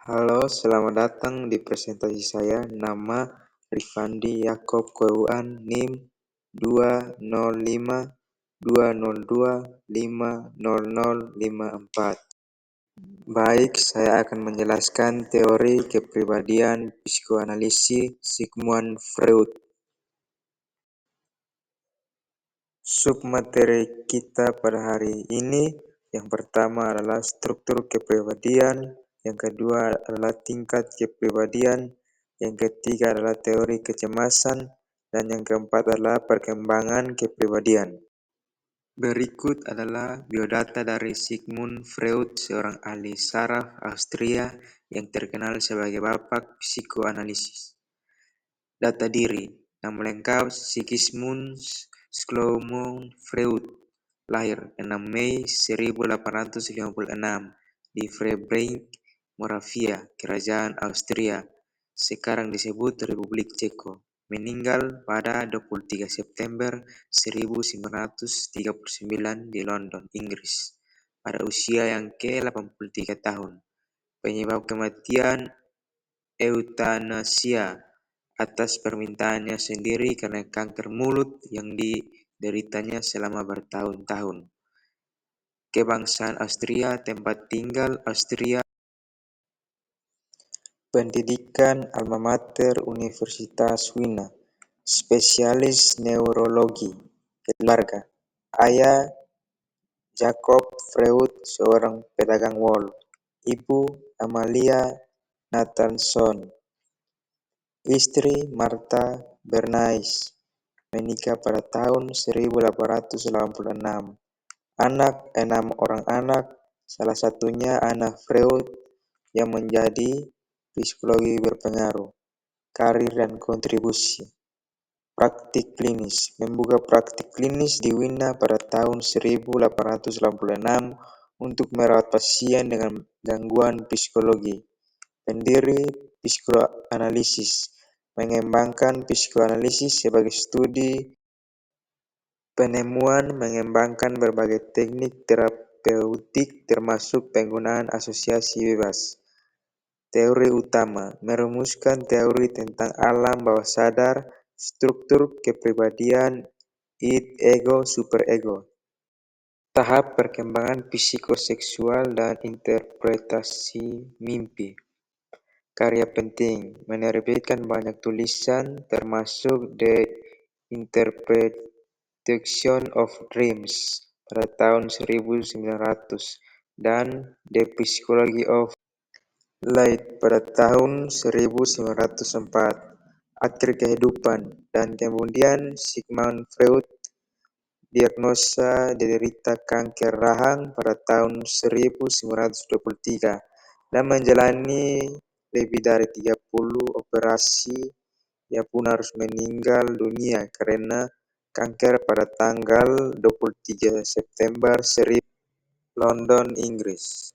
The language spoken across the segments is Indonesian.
Halo, selamat datang di presentasi saya. Nama Rifandi Yakob Keuan, NIM 20520250054. Baik, saya akan menjelaskan teori kepribadian psikoanalisis Sigmund Freud. Submateri kita pada hari ini, yang pertama adalah struktur kepribadian, yang kedua adalah tingkat kepribadian, yang ketiga adalah teori kecemasan, dan yang keempat adalah perkembangan kepribadian. Berikut adalah biodata dari Sigmund Freud, seorang ahli saraf Austria yang terkenal sebagai bapak psikoanalisis. Data diri. Nama lengkap Sigismund Sigmund Freud, lahir 6 Mei 1856 di Freiburg, Moravia, Kerajaan Austria, sekarang disebut Republik Ceko. Meninggal pada 23 September 1939 di London, Inggris, pada usia yang ke-83 tahun. Penyebab kematian eutanasia atas permintaannya sendiri karena kanker mulut yang dideritanya selama bertahun-tahun. Kebangsaan Austria, tempat tinggal Austria. Pendidikan alma mater Universitas Wina. Spesialis neurologi. Keluarga. Ayah Jakob Freud, seorang pedagang wol. Ibu Amalia Nathanson. Istri Martha Bernays, menikah pada tahun 1886. Anak 6 orang anak, salah satunya Anna Freud yang menjadi psikologi berpengaruh. Karir dan kontribusi. Praktik klinis. Membuka praktik klinis di Wina pada tahun 1886 untuk merawat pasien dengan gangguan psikologi. Pendiri psikoanalisis. Mengembangkan psikoanalisis sebagai studi penemuan, mengembangkan berbagai teknik terapeutik termasuk penggunaan asosiasi bebas. Teori utama, merumuskan teori tentang alam bawah sadar, struktur kepribadian, id, ego, superego. Tahap perkembangan psikoseksual dan interpretasi mimpi. Karya penting, menerbitkan banyak tulisan termasuk The Interpretation of Dreams pada tahun 1900 dan The Psychology of Light pada tahun 1904. Akhir kehidupan, dan kemudian Sigmund Freud diagnosa derita kanker rahang pada tahun 1923 dan menjalani lebih dari 30 operasi. Ia pun harus meninggal dunia karena kanker pada tanggal 23 September 1000, London, Inggris.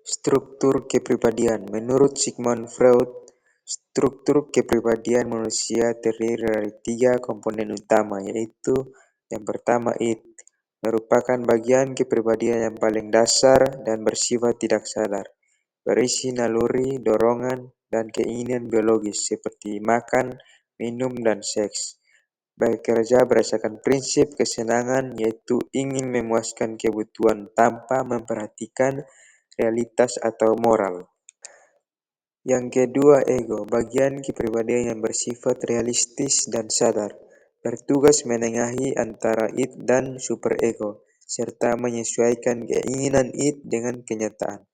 Struktur kepribadian. Menurut Sigmund Freud, struktur kepribadian manusia terdiri dari 3 komponen utama, yaitu yang pertama id, merupakan bagian kepribadian yang paling dasar dan bersifat tidak sadar, berisi naluri, dorongan, dan keinginan biologis seperti makan, minum, dan seks. Bekerja berdasarkan prinsip kesenangan, yaitu ingin memuaskan kebutuhan tanpa memperhatikan realitas atau moral. Yang kedua, ego, bagian kepribadian yang bersifat realistis dan sadar, bertugas menengahi antara id dan superego, serta menyesuaikan keinginan id dengan kenyataan.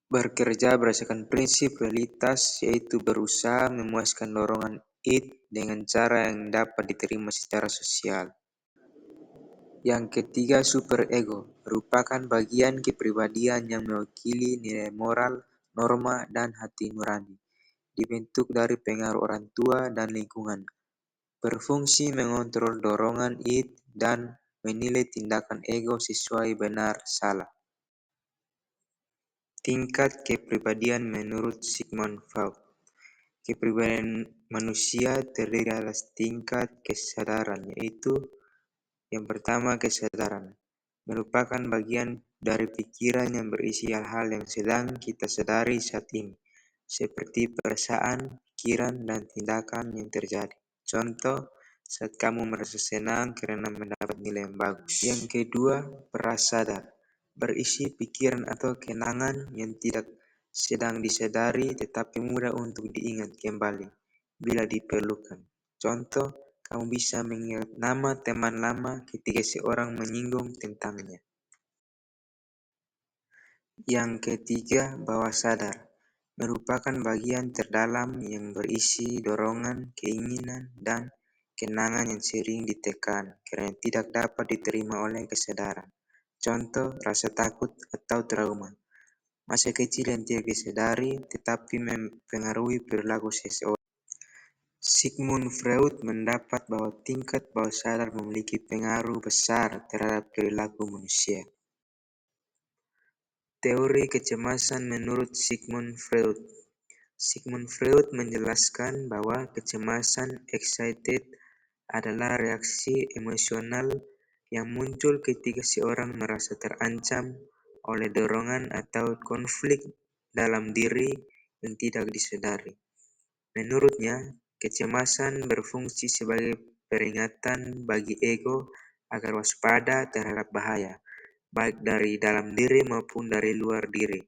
Bekerja berdasarkan prinsip realitas, yaitu berusaha memuaskan dorongan id dengan cara yang dapat diterima secara sosial. Yang ketiga, superego, merupakan bagian kepribadian yang mewakili nilai moral, norma, dan hati nurani. Dibentuk dari pengaruh orang tua dan lingkungan. Berfungsi mengontrol dorongan id dan menilai tindakan ego sesuai benar salah. Tingkat kepribadian menurut Sigmund Freud. Kepribadian manusia terdiri atas tingkat kesadaran, yaitu yang pertama, kesadaran merupakan bagian dari pikiran yang berisi hal-hal yang sedang kita sadari saat ini, seperti perasaan, pikiran, dan tindakan yang terjadi. Contoh, saat kamu merasa senang karena mendapat nilai yang bagus. Yang kedua, prasadar, berisi pikiran atau kenangan yang tidak sedang disadari tetapi mudah untuk diingat kembali bila diperlukan. Contoh, kamu bisa mengingat nama teman lama ketika seorang menyinggung tentangnya. Yang ketiga, bawah sadar, merupakan bagian terdalam yang berisi dorongan, keinginan, dan kenangan yang sering ditekan karena tidak dapat diterima oleh kesadaran. Contoh, rasa takut atau trauma. Masa kecil yang tidak disadari tetapi mempengaruhi perilaku seseorang. Sigmund Freud mendapat bahwa tingkat bawah sadar memiliki pengaruh besar terhadap perilaku manusia. Teori kecemasan menurut Sigmund Freud. Sigmund Freud menjelaskan bahwa kecemasan excited adalah reaksi emosional yang muncul ketika seorang merasa terancam oleh dorongan atau konflik dalam diri yang tidak disadari. Menurutnya, kecemasan berfungsi sebagai peringatan bagi ego agar waspada terhadap bahaya, baik dari dalam diri maupun dari luar diri.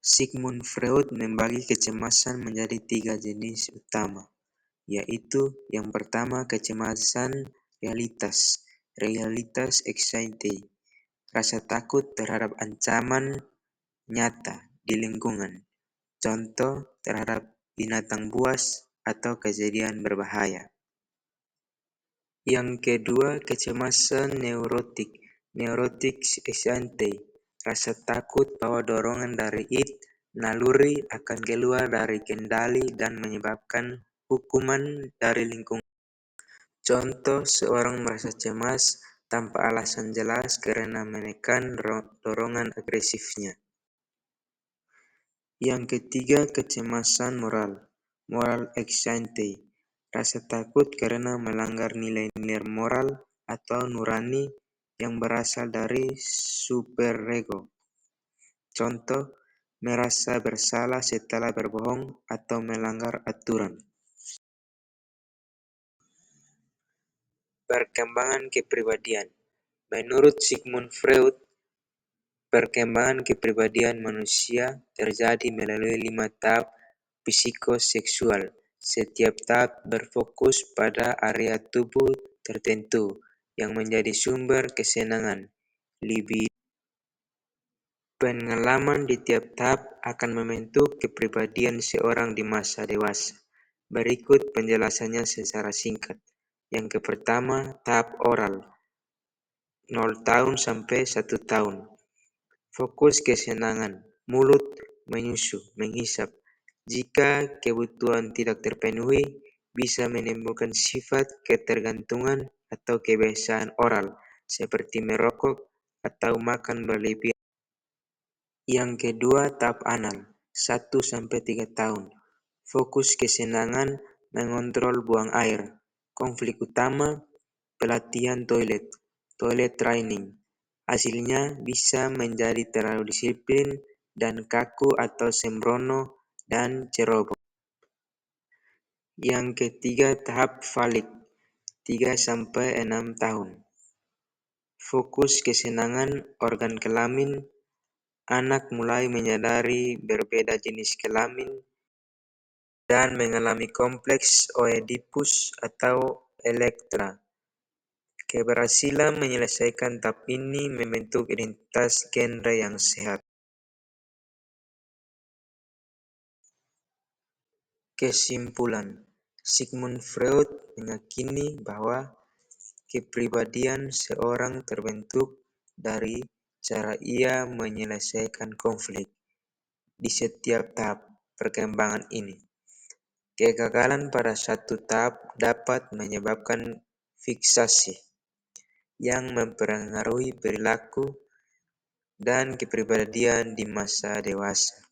Sigmund Freud membagi kecemasan menjadi 3 jenis utama, yaitu yang pertama kecemasan realitas anxiety, rasa takut terhadap ancaman nyata di lingkungan, contoh terhadap binatang buas atau kejadian berbahaya. Yang kedua, kecemasan neurotik anxiety, rasa takut bahwa dorongan dari naluri akan keluar dari kendali dan menyebabkan hukuman dari lingkungan. Contoh, seorang merasa cemas tanpa alasan jelas karena menekan dorongan agresifnya. Yang ketiga, kecemasan moral anxiety, rasa takut karena melanggar nilai-nilai moral atau nurani yang berasal dari superego. Contoh, merasa bersalah setelah berbohong atau melanggar aturan. Perkembangan kepribadian. Menurut Sigmund Freud, perkembangan kepribadian manusia terjadi melalui 5 tahap psikoseksual. Setiap tahap berfokus pada area tubuh tertentu yang menjadi sumber kesenangan, libido. Pengalaman di tiap tahap akan membentuk kepribadian seorang di masa dewasa. Berikut penjelasannya secara singkat. Yang pertama, tahap oral, 0 tahun sampai 1 tahun. Fokus kesenangan, mulut, menyusu, menghisap. Jika kebutuhan tidak terpenuhi, bisa menimbulkan sifat ketergantungan atau kebiasaan oral, seperti merokok atau makan berlebihan. Yang kedua, tahap anal, 1 sampai 3 tahun. Fokus kesenangan, mengontrol buang air. Konflik utama, pelatihan toilet training. Hasilnya bisa menjadi terlalu disiplin dan kaku atau sembrono dan ceroboh. Yang ketiga, tahap falik, 3 sampai 6 tahun. Fokus kesenangan organ kelamin, anak mulai menyadari berbeda jenis kelamin dan mengalami kompleks Oedipus atau Elektra. Keberhasilan menyelesaikan tahap ini membentuk identitas genre yang sehat. Kesimpulan, Sigmund Freud meyakini bahwa kepribadian seorang terbentuk dari cara ia menyelesaikan konflik di setiap tahap perkembangan ini. Kegagalan pada satu tahap dapat menyebabkan fiksasi yang mempengaruhi perilaku dan kepribadian di masa dewasa.